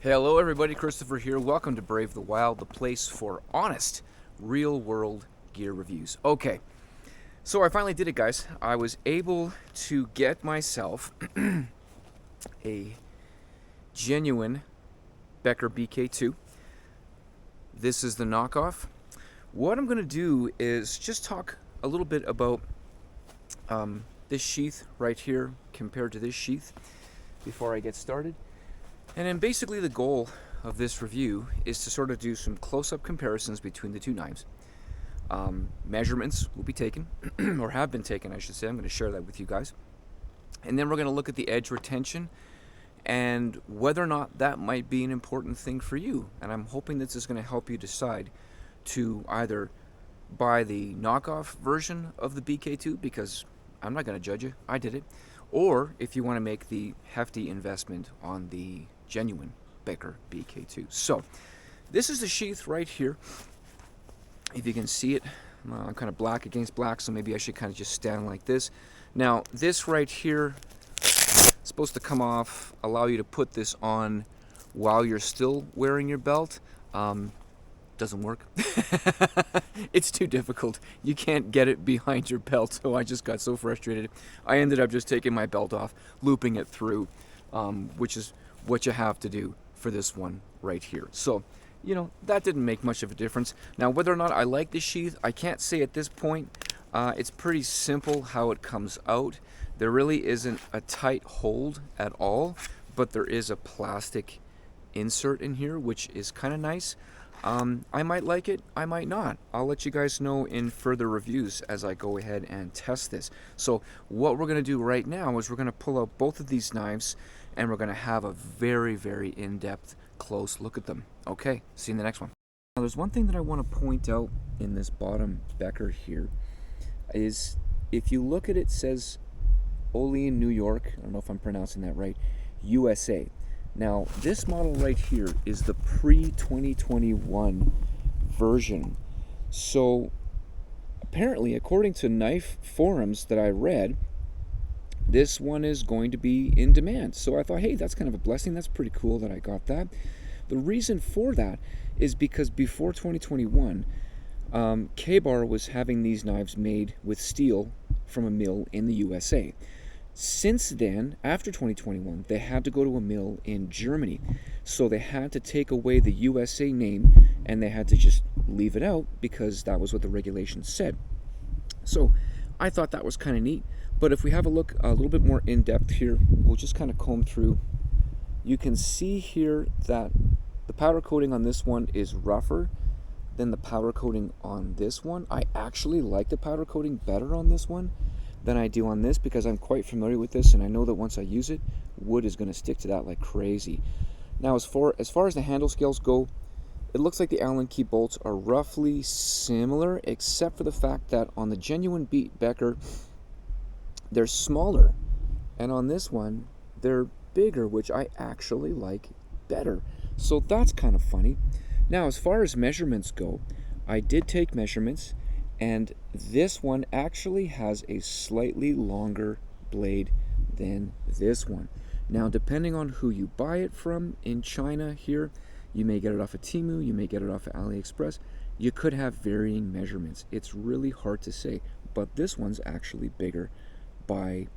Hello everybody, Christopher here. Welcome to Brave the Wild, the place for honest, real-world gear reviews. Okay, so I finally did it, guys. I was able to get myself a genuine Becker BK2. This is the knockoff. What I'm going to do is just talk a little bit about this sheath right here compared to this sheath before I get started. And then basically the goal of this review is to sort of do some close-up comparisons between the two knives. Measurements will be taken, or have been taken I should say. I'm going to share that with you guys. And then we're going to look at the edge retention and whether or not that might be an important thing for you. And I'm hoping this is going to help you decide to either buy the knockoff version of the BK2, because I'm not going to judge you, I did it, or if you want to make the hefty investment on the genuine Becker BK2. So this is the sheath right here. If you can see it, I'm kind of black against black, so maybe I should kind of just stand like this. Now this right here is supposed to come off, allow you to put this on while you're still wearing your belt. Doesn't work. It's too difficult. You can't get it behind your belt, so I just got so frustrated. I ended up just taking my belt off, looping it through, which is what you have to do for this one right here. So, you know, that didn't make much of a difference. Now, whether or not I like this sheath, I can't say at this point. It's pretty simple how it comes out. There really isn't a tight hold at all, but there is a plastic insert in here, which is kind of nice. I might like it, I might not. I'll let you guys know in further reviews as I go ahead and test this. So what we're going to do right now is we're going to pull out both of these knives and we're going to have a very, very in-depth close look at them. Okay, see you in the next one. Now there's one thing that I want to point out in this bottom Becker here is if you look at it, it says Olean, New York. I don't know if I'm pronouncing that right, USA. Now, this model right here is the pre-2021 version. So, apparently, according to knife forums that I read, this one is going to be in demand. So I thought, hey, that's kind of a blessing. That's pretty cool that I got that. The reason for that is because before 2021, K-Bar was having these knives made with steel from a mill in the USA. Since then, after 2021, they had to go to a mill in Germany. So they had to take away the USA name and they had to just leave it out because that was what the regulations said. So I thought that was kind of neat. But if we have a look a little bit more in depth here, we'll just kind of comb through. You can see here that the powder coating on this one is rougher than the powder coating on this one. I actually like the powder coating better on this one than I do on this because I'm quite familiar with this and I know that once I use it, wood is going to stick to that like crazy. Now as far as the handle scales go, it looks like the Allen key bolts are roughly similar except for the fact that on the genuine Becker, they're smaller, and on this one, they're bigger, which I actually like better. So that's kind of funny. Now as far as measurements go, I did take measurements, and this one actually has a slightly longer blade than this one. Now, depending on who you buy it from in China here, you may get it off of Temu, you may get it off of Aliexpress. You could have varying measurements. It's really hard to say, but this one's actually bigger by,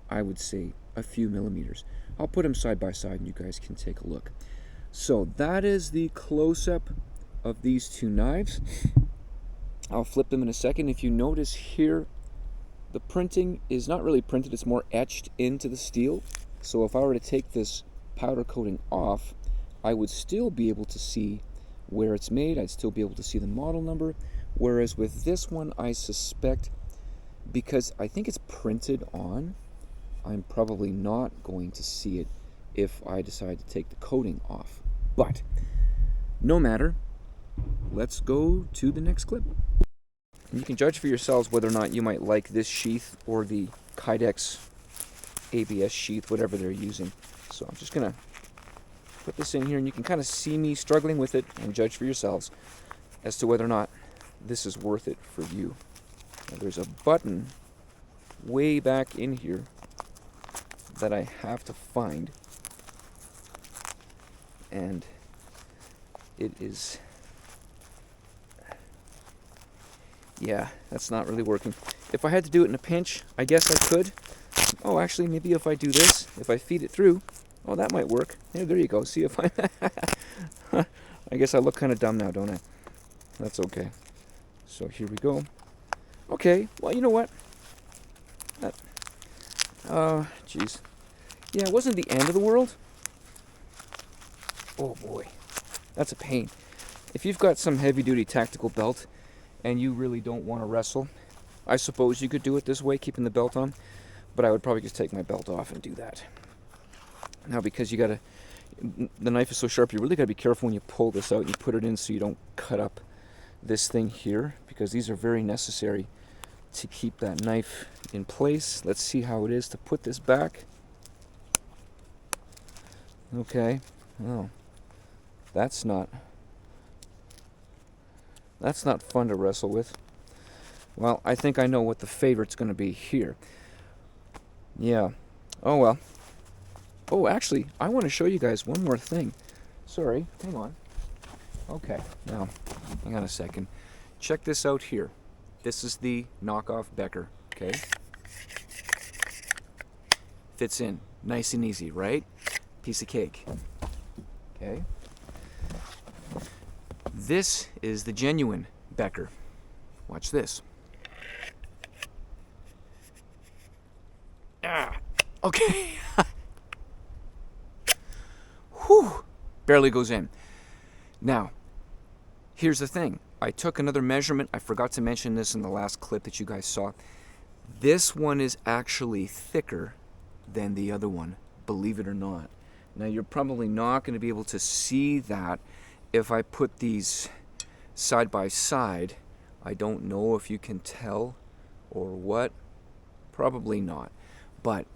I would say, a few millimeters. I'll put them side by side and you guys can take a look. So that is the close-up of these two knives. I'll flip them in a second. If you notice here, the printing is not really printed, it's more etched into the steel. So if I were to take this powder coating off, I would still be able to see where it's made. I'd still be able to see the model number. Whereas with this one, I suspect, because I think it's printed on, I'm probably not going to see it if I decide to take the coating off. But no matter, let's go to the next clip. And you can judge for yourselves whether or not you might like this sheath or the Kydex ABS sheath, whatever they're using. So I'm just going to put this in here and you can kind of see me struggling with it and judge for yourselves as to whether or not this is worth it for you. Now, there's a button way back in here that I have to find. and it is, yeah, that's not really working. If I had to do it in a pinch, I guess I could. Oh, actually, maybe if I do this, if I feed it through, oh, that might work. Yeah, there you go. See if I, I guess I look kind of dumb now, don't I? That's okay. So here we go. Okay, well, you know what? That, jeez. Yeah, it wasn't the end of the world. Oh boy, that's a pain. If you've got some heavy-duty tactical belt and you really don't want to wrestle, I suppose you could do it this way, keeping the belt on, but I would probably just take my belt off and do that. Now, because you gotta, the knife is so sharp, you really gotta be careful when you pull this out and you put it in so you don't cut up this thing here, because these are very necessary to keep that knife in place. Let's see how it is to put this back. Okay, oh, that's not fun to wrestle with. Well, I think I know what the favorite's going to be here. Yeah. Oh, well. Oh, actually, I want to show you guys one more thing. Sorry, hang on. Okay, now, hang on a second. Check this out here. This is the knockoff Becker, okay? Fits in, nice and easy, right? Piece of cake. Okay. This is the genuine Becker. Watch this. Ah, okay. Whew, barely goes in. Now, here's the thing. I took another measurement. I forgot to mention this in the last clip that you guys saw. This one is actually thicker than the other one, believe it or not. Now, you're probably not going to be able to see that if I put these side by side. I don't know if you can tell or what. Probably not. But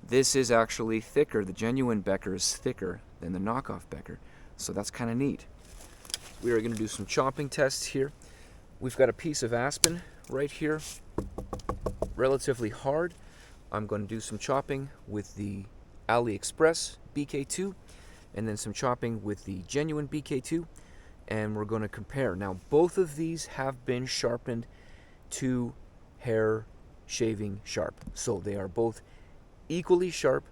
this is actually thicker. The genuine Becker is thicker than the knockoff Becker. So that's kind of neat. We are going to do some chopping tests here. We've got a piece of aspen right here, relatively hard. I'm going to do some chopping with the Aliexpress BK2 and then some chopping with the genuine BK2, and we're going to compare. Now, both of these have been sharpened to hair shaving sharp, so they are both equally sharp,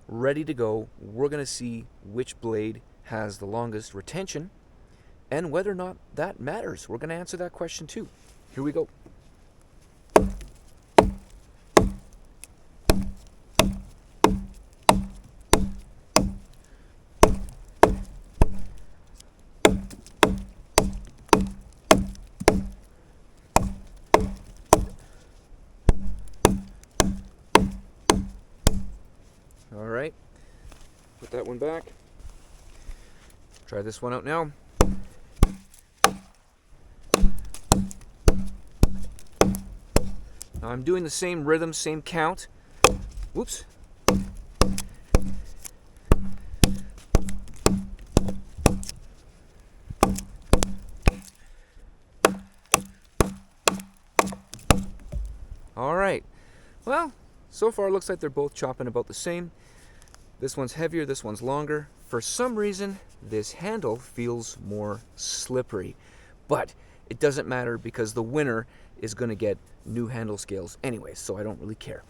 ready to go. We're going to see which blade has the longest retention and whether or not that matters. We're going to answer that question too. Here we go. All right, put that one back. Try this one out now. Now I'm doing the same rhythm, same count. Whoops. All right. Well, so far it looks like they're both chopping about the same. This one's heavier, this one's longer. For some reason, this handle feels more slippery. But it doesn't matter because the winner is going to get new handle scales anyway, so I don't really care.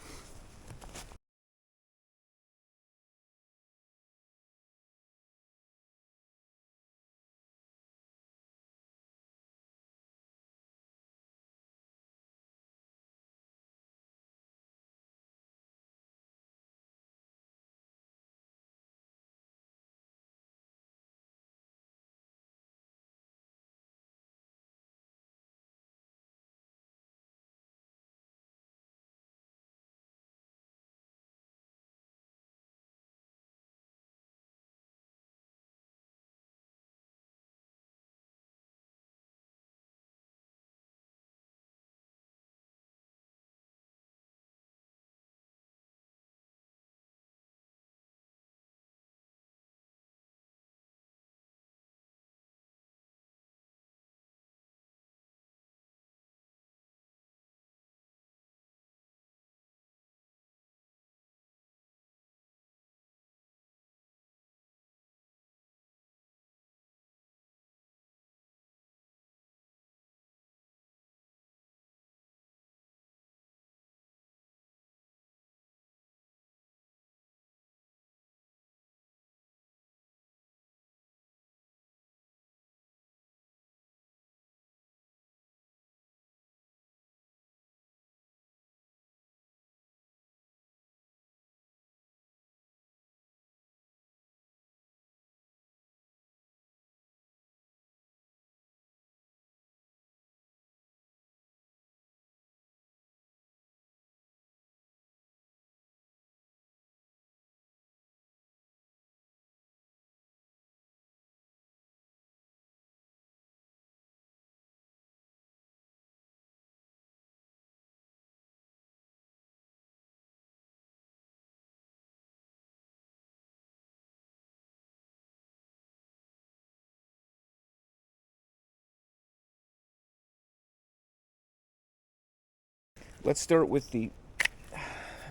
let's start with the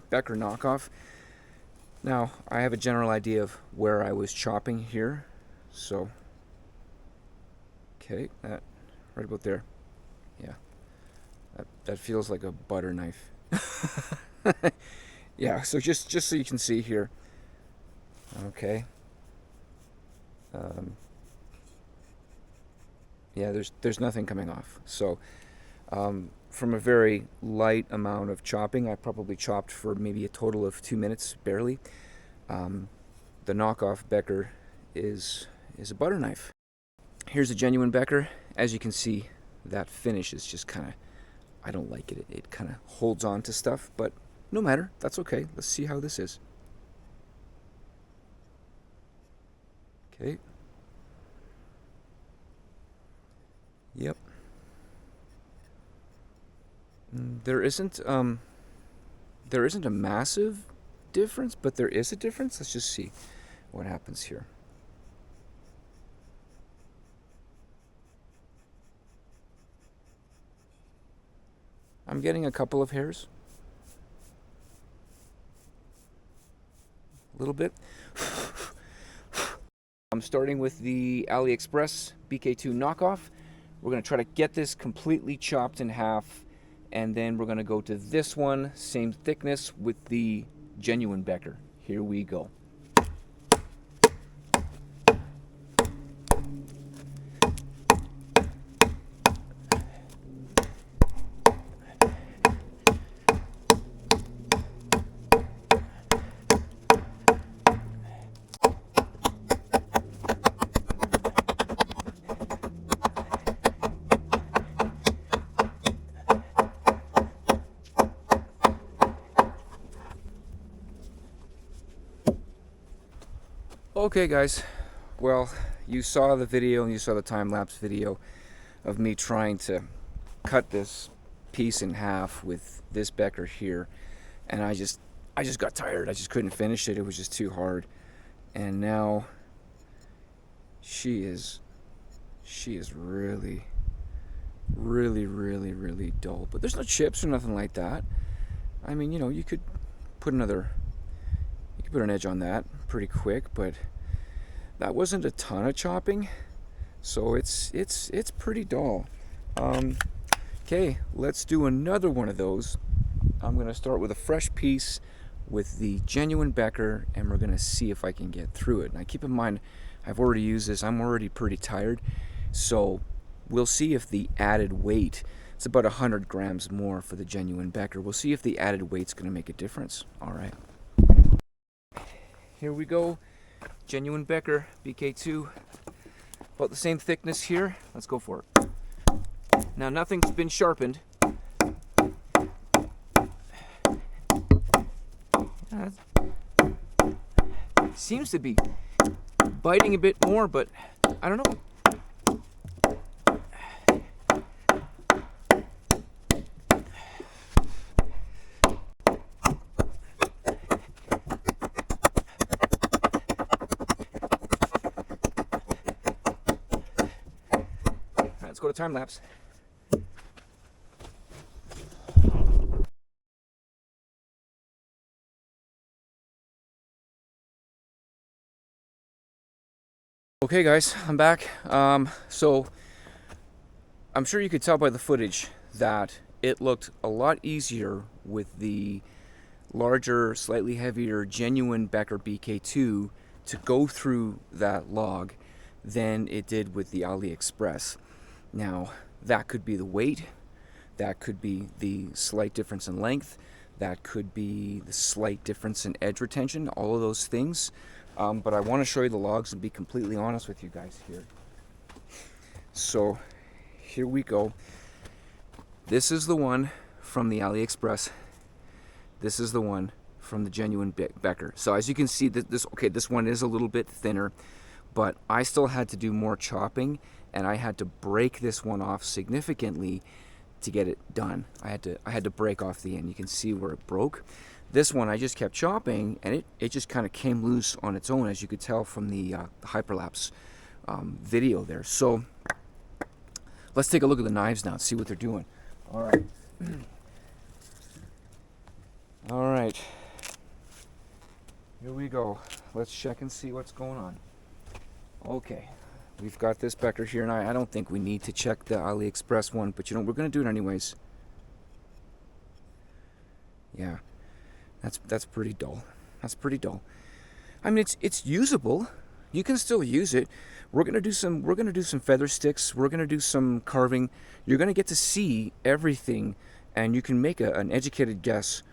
Becker knockoff. Now, I have a general idea of where I was chopping here. So, okay, that right about there. Yeah, that feels like a butter knife. Yeah, so just so you can see here. Okay. Yeah, there's nothing coming off. So, from a very light amount of chopping, I probably chopped for maybe a total of 2 minutes, barely. The knockoff Becker is a butter knife. Here's a genuine Becker. As you can see, that finish is just kind of, I don't like it. It kind of holds on to stuff, but no matter. That's okay. Let's see how this is. Okay. Yep. There isn't a massive difference, but there is a difference. Let's just see what happens here. I'm getting a couple of hairs. A little bit. I'm starting with the Aliexpress BK2 knockoff. We're going to try to get this completely chopped in half, and then we're going to go to this one, same thickness, with the genuine Becker. Here we go. Okay guys, well, you saw the video and you saw the time-lapse video of me trying to cut this piece in half with this Becker here, and I just got tired. I just couldn't finish it. It was just too hard. And now she is really dull. But there's no chips or nothing like that. I mean, you know, you could put an edge on that pretty quick, but that wasn't a ton of chopping, so it's pretty dull. Okay, let's do another one of those. I'm gonna start with a fresh piece with the genuine Becker, and we're gonna see if I can get through it. Now keep in mind, I've already used this. I'm already pretty tired, so we'll see if the added weight, it's about 100 grams more for the genuine Becker. We'll see if the added weight's gonna make a difference. All right. Here we go, genuine Becker BK2, about the same thickness here. Let's go for it. Now nothing's been sharpened. Seems to be biting a bit more, but I don't know. Let's go to time lapse. Okay guys, I'm back. So I'm sure you could tell by the footage that it looked a lot easier with the larger, slightly heavier, genuine Becker BK2 to go through that log than it did with the Aliexpress. Now, that could be the weight, that could be the slight difference in length, that could be the slight difference in edge retention, all of those things. But I want to show you the logs and be completely honest with you guys here. So, here we go. This is the one from the Aliexpress. This is the one from the genuine Becker. So as you can see, this one is a little bit thinner, but I still had to do more chopping, and I had to break this one off significantly to get it done. I had to break off the end. You can see where it broke. This one I just kept chopping, and it just kind of came loose on its own, as you could tell from the hyperlapse video there. So let's take a look at the knives now and see what they're doing. All right. All right, here we go. Let's check and see what's going on. Okay, we've got this Becker here, and I don't think we need to check the Aliexpress one, but you know, we're gonna do it anyways. Yeah, that's pretty dull. That's pretty dull. I mean, it's usable. You can still use it. We're gonna do some feather sticks. We're gonna do some carving. You're gonna get to see everything, and you can make an educated guess.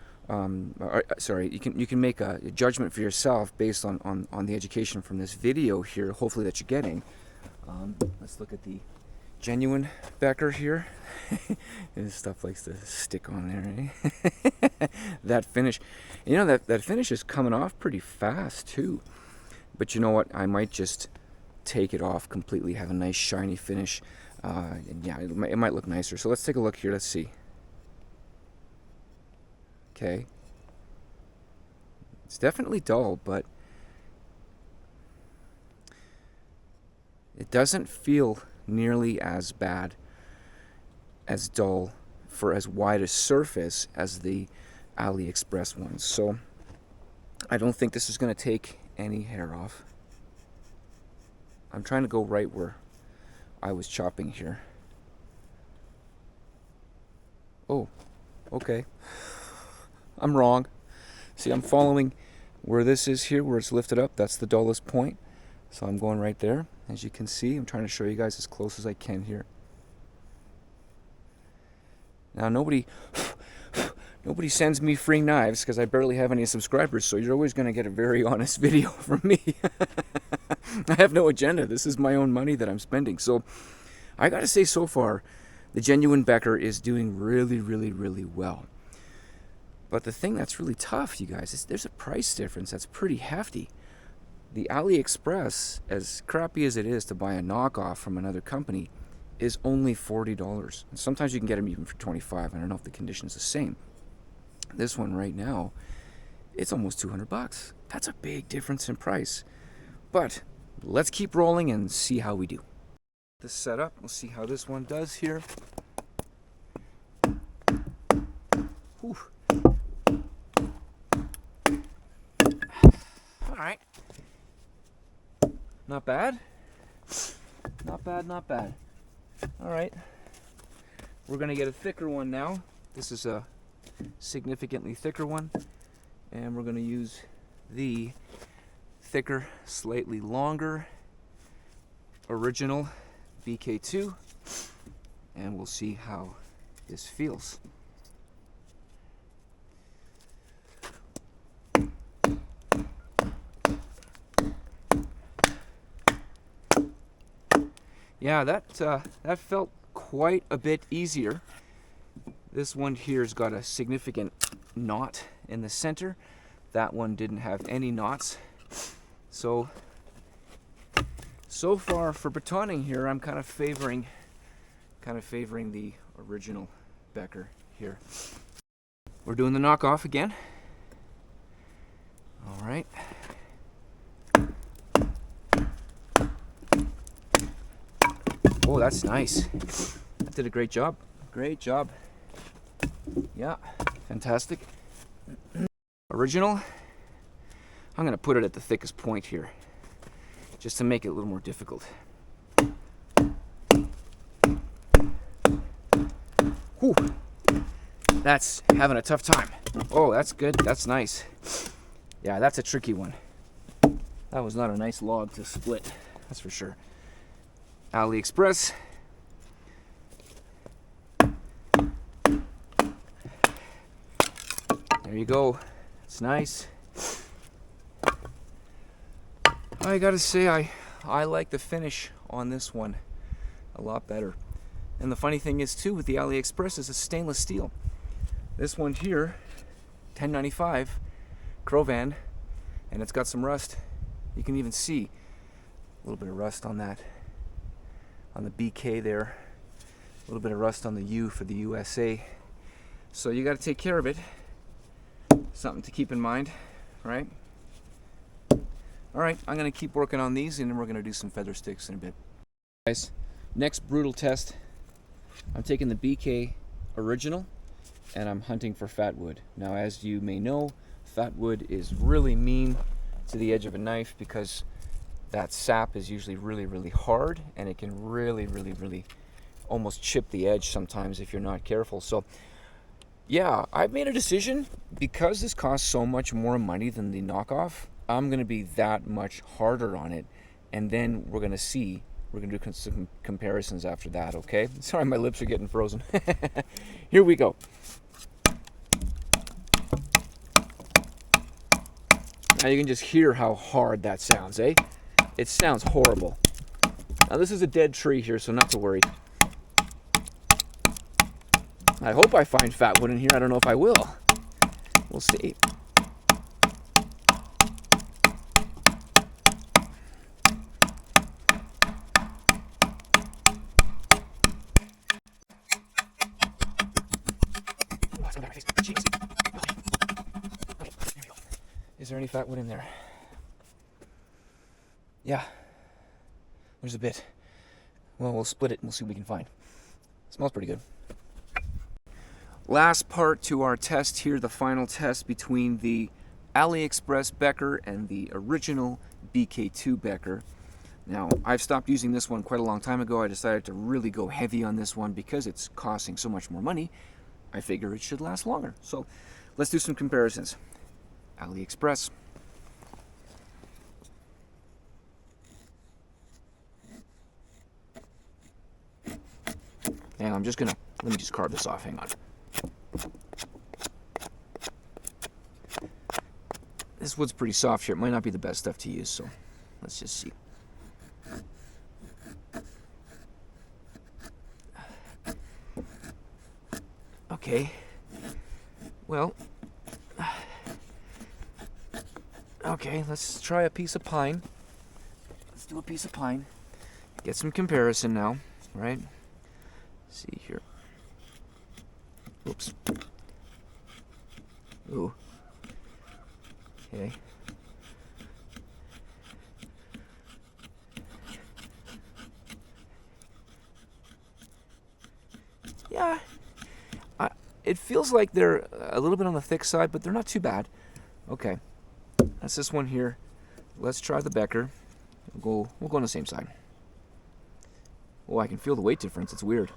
Sorry, you can make a judgment for yourself based on the education from this video here. Hopefully that you're getting. Let's look at the genuine Becker here. This stuff likes to stick on there, eh? That finish, you know, that finish is coming off pretty fast too. But you know what? I might just take it off completely, have a nice shiny finish, and yeah, it might look nicer. So let's take a look here. Let's see. Okay, it's definitely dull, but it doesn't feel nearly as bad, as dull for as wide a surface as the Aliexpress ones. So I don't think this is going to take any hair off. I'm trying to go right where I was chopping here. Oh, okay. I'm wrong. See, I'm following where this is here, where it's lifted up. That's the dullest point. So I'm going right there. As you can see, I'm trying to show you guys as close as I can here. Now, nobody sends me free knives because I barely have any subscribers, so you're always going to get a very honest video from me. I have no agenda. This is my own money that I'm spending. So I got to say, so far, the genuine Becker is doing really, really, really well. But the thing that's really tough, you guys, is there's a price difference that's pretty hefty. The Aliexpress, as crappy as it is to buy a knockoff from another company, is only $40. And sometimes you can get them even for $25. I don't know if the condition's the same. This one right now, it's almost $200. That's a big difference in price. But let's keep rolling and see how we do. This setup, we'll see how this one does here. Whew. All right. Not bad. Not bad, not bad. All right. We're going to get a thicker one now. This is a significantly thicker one. And we're going to use the thicker, slightly longer original BK2. And we'll see how this feels. Yeah, that felt quite a bit easier. This one here's got a significant knot in the center. That one didn't have any knots. So far for batoning here, I'm kind of favoring the original Becker here. We're doing the knockoff again. All right. Oh, that's nice. That did a great job. Great job. Yeah, fantastic. Original. I'm going to put it at the thickest point here, just to make it a little more difficult. Whew. That's having a tough time. Oh, that's good. That's nice. Yeah, that's a tricky one. That was not a nice log to split, that's for sure. Aliexpress. There you go. It's nice. I gotta say, I like the finish on this one a lot better. And the funny thing is too, with the Aliexpress, is a stainless steel. This one here, 1095 Crovan, and it's got some rust. You can even see a little bit of rust on that, on the BK there. A little bit of rust on the U for the USA. So you got to take care of it. Something to keep in mind, right? All right, I'm going to keep working on these, and then we're going to do some feather sticks in a bit. Guys, next brutal test. I'm taking the BK original, and I'm hunting for fat wood. Now, as you may know, fat wood is really mean to the edge of a knife because that sap is usually really, really hard, and it can really, really, really almost chip the edge sometimes if you're not careful. So yeah, I've made a decision. Because this costs so much more money than the knockoff, I'm going to be that much harder on it, and then we're going to see. We're going to do some comparisons after that, okay? Sorry, my lips are getting frozen. Here we go. Now you can just hear how hard that sounds, eh? It sounds horrible. Now this is a dead tree here, so not to worry. I hope I find fat wood in here. I don't know if I will. We'll see. Is there any fat wood in there? Yeah. There's a bit. Well, we'll split it and we'll see what we can find. Smells pretty good. Last part to our test here, the final test between the Aliexpress Becker and the original BK2 Becker. Now, I've stopped using this one quite a long time ago. I decided to really go heavy on this one because it's costing so much more money. I figure it should last longer. So let's do some comparisons. Aliexpress. And I'm just gonna, let me just carve this off, hang on. This wood's pretty soft here. It might not be the best stuff to use, so let's just see. Okay. Well, okay, let's try a piece of pine. Let's do a piece of pine. Get some comparison now, right? Let's see here. Oops. Ooh. Okay. Yeah. It feels like they're a little bit on the thick side, but they're not too bad. Okay. That's this one here. Let's try the Becker. We'll go on the same side. Oh, I can feel the weight difference. It's weird.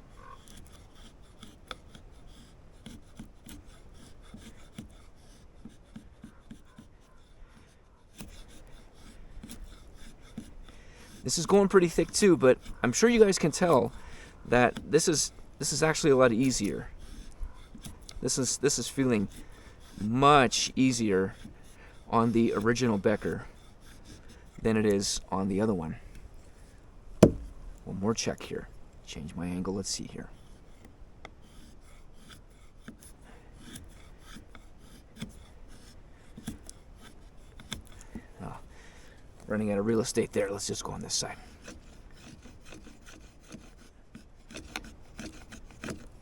This is going pretty thick too, but I'm sure you guys can tell that this is actually a lot easier. This is feeling much easier on the original Becker than it is on the other one. One more check here. Change my angle. Let's see here. Oh, running out of real estate there. Let's just go on this side.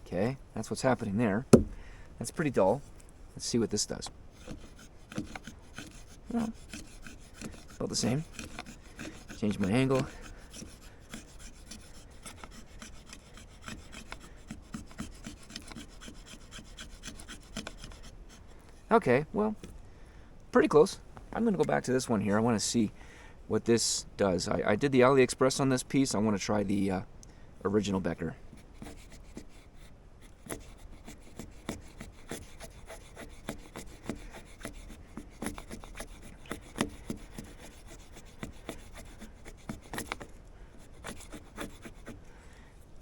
Okay, that's what's happening there. That's pretty dull. Let's see what this does. Well, about the same. Change my angle. Okay, well, pretty close. I'm going to go back to this one here. I want to see what this does. I did the Aliexpress on this piece. I want to try the original Becker.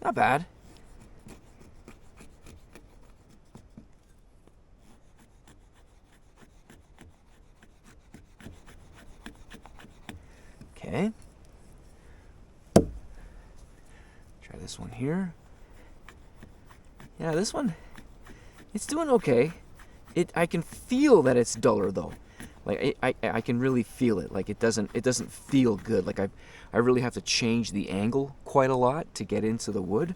Not bad. Okay. Try this one here. Yeah, this one, it's doing okay. I can feel that it's duller though. Like I can really feel it. Like it doesn't feel good. Like I really have to change the angle quite a lot to get into the wood.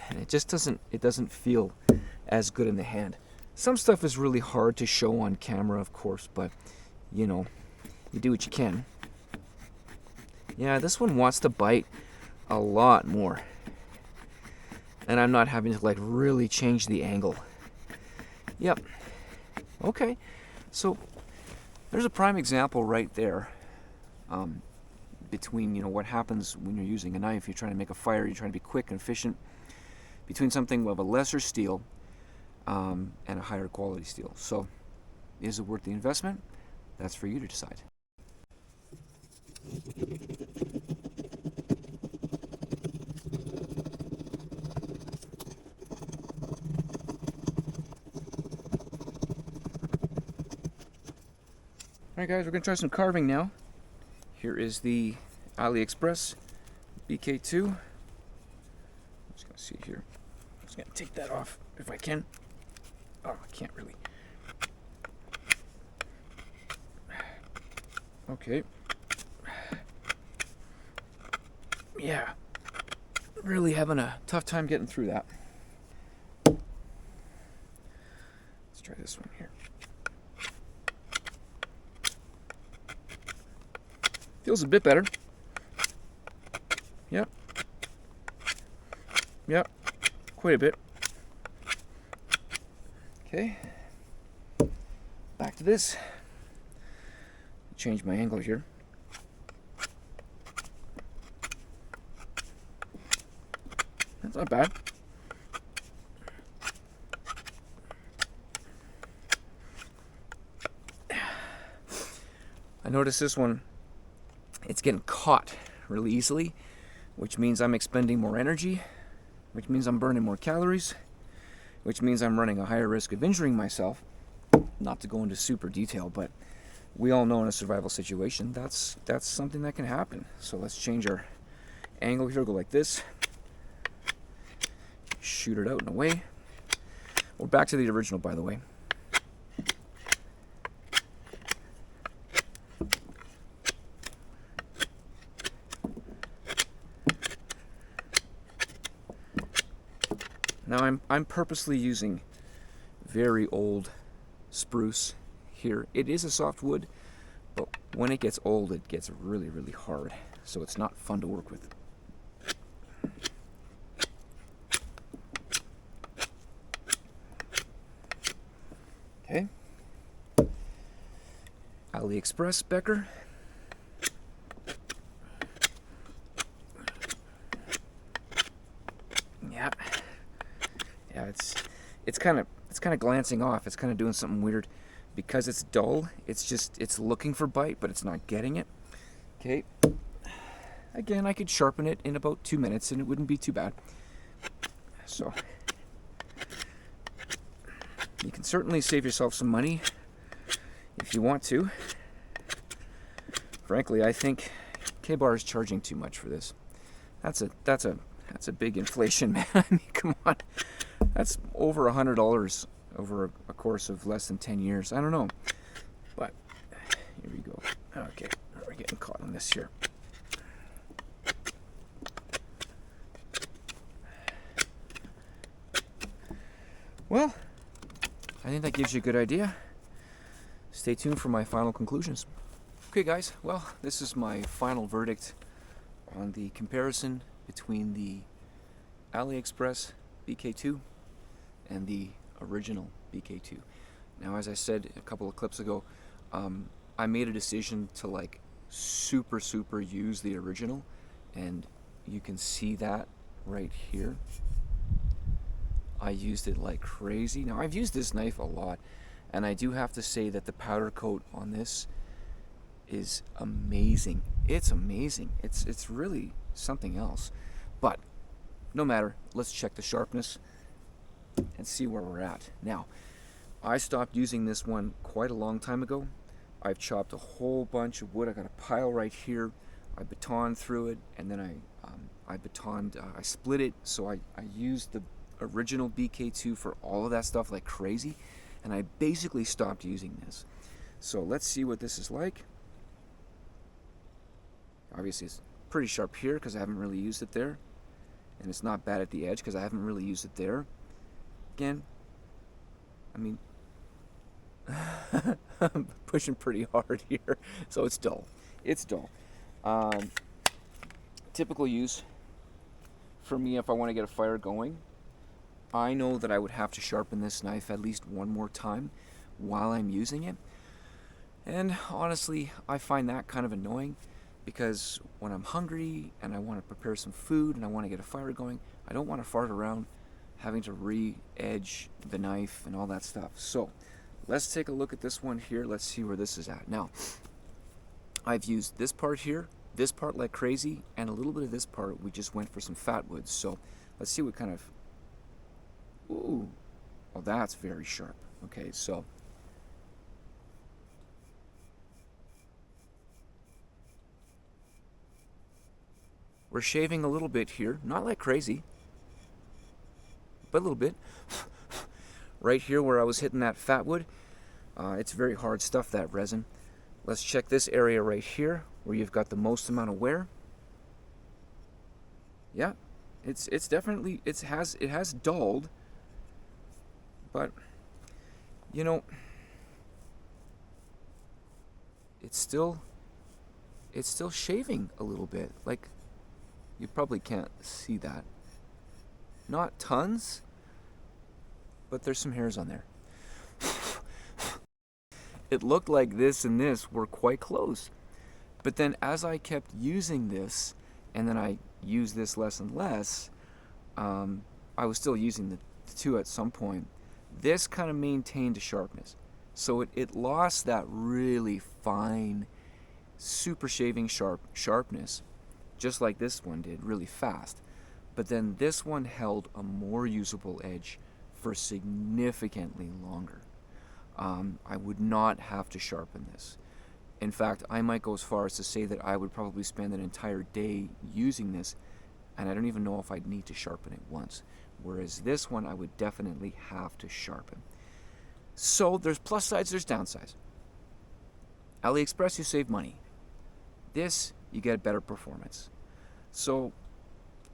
And it just doesn't feel as good in the hand. Some stuff is really hard to show on camera, of course, but you know, you do what you can. Yeah, this one wants to bite a lot more. and I'm not having to like really change the angle. Yep. Okay, so there's a prime example right there, between, you know, what happens when you're using a knife. You're trying to make a fire, you're trying to be quick and efficient, between something of a lesser steel and a higher quality steel. So is it worth the investment? That's for you to decide. Alright guys, we're going to try some carving now. Here is the Aliexpress BK2. I'm just going to see here. I'm just going to take that off if I can. Oh, I can't really. Okay. Yeah. Really having a tough time getting through that. Let's try this one here. Feels a bit better. Yep. Yep. Quite a bit. Okay. Back to this. Change my angle here. That's not bad. I noticed this one, it's getting caught really easily, which means I'm expending more energy, which means I'm burning more calories, which means I'm running a higher risk of injuring myself. Not to go into super detail, but we all know in a survival situation that's something that can happen. So let's change our angle here, go like this, shoot it out and away. We're back to the original, by the way. Now I'm purposely using very old spruce here. It is a soft wood, but when it gets old, it gets really, really hard. So it's not fun to work with. Okay. Aliexpress Becker. Yeah. Yeah, it's kind of glancing off. It's kind of doing something weird because it's dull. It's looking for bite, but it's not getting it. Okay. Again, I could sharpen it in about 2 minutes and it wouldn't be too bad. So you can certainly save yourself some money if you want to. Frankly, I think K-Bar is charging too much for this. That's a big inflation, man. I mean, come on. That's over $100 over a course of less than 10 years. I don't know. But here we go. Okay, we're getting caught on this here. Well, I think that gives you a good idea. Stay tuned for my final conclusions. Okay guys, well, this is my final verdict on the comparison between the Aliexpress BK2 and the original BK2. Now, as I said a couple of clips ago, I made a decision to like super use the original, and you can see that right here. I used it like crazy. Now, I've used this knife a lot, and I do have to say that the powder coat on this is amazing. It's amazing. It's really something else. But no matter, let's check the sharpness and see where we're at. Now, I stopped using this one quite a long time ago. I've chopped a whole bunch of wood. I got a pile right here. I batoned through it, and then I split it, so I used the original BK2 for all of that stuff like crazy, and I basically stopped using this. So let's see what this is like. Obviously it's pretty sharp here because I haven't really used it there, and it's not bad at the edge because I haven't really used it there. Again, I mean, I'm pushing pretty hard here, so it's dull. It's dull. Typical use for me if I want to get a fire going I know that I would have to sharpen this knife at least one more time while I'm using it. And honestly, I find that kind of annoying because when I'm hungry and I want to prepare some food and I want to get a fire going, I don't want to fart around having to re-edge the knife and all that stuff. So let's take a look at this one here. Let's see where this is at. Now, I've used this part here, this part like crazy, and a little bit of this part. We just went for some fat woods. So let's see what kind of, ooh, oh, that's very sharp. Okay, so we're shaving a little bit here, not like crazy, but a little bit. Right here where I was hitting that fat wood, it's very hard stuff, that resin. Let's check this area right here where you've got the most amount of wear. Yeah, it's definitely, it has dulled, but you know, it's still shaving a little bit. Like, you probably can't see that. Not tons, but there's some hairs on there. It looked like this and this were quite close. But then as I kept using this, and then I used this less and less, I was still using the two at some point. This kind of maintained a sharpness. So it lost that really fine, super shaving sharpness, just like this one did, really fast. But then this one held a more usable edge for significantly longer. I would not have to sharpen this. In fact, I might go as far as to say that I would probably spend an entire day using this, and I don't even know if I'd need to sharpen it once. Whereas this one, I would definitely have to sharpen. So there's plus sides, there's downsides. Aliexpress, you save money. This, you get better performance. So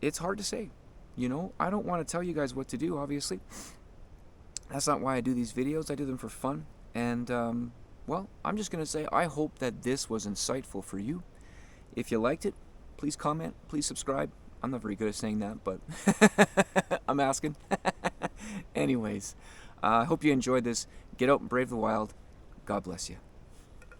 it's hard to say. You know, I don't want to tell you guys what to do, obviously. That's not why I do these videos. I do them for fun. And, well, I'm just going to say I hope that this was insightful for you. If you liked it, please comment, please subscribe. I'm not very good at saying that, but I'm asking. Anyways, I hope you enjoyed this. Get out and brave the wild. God bless you.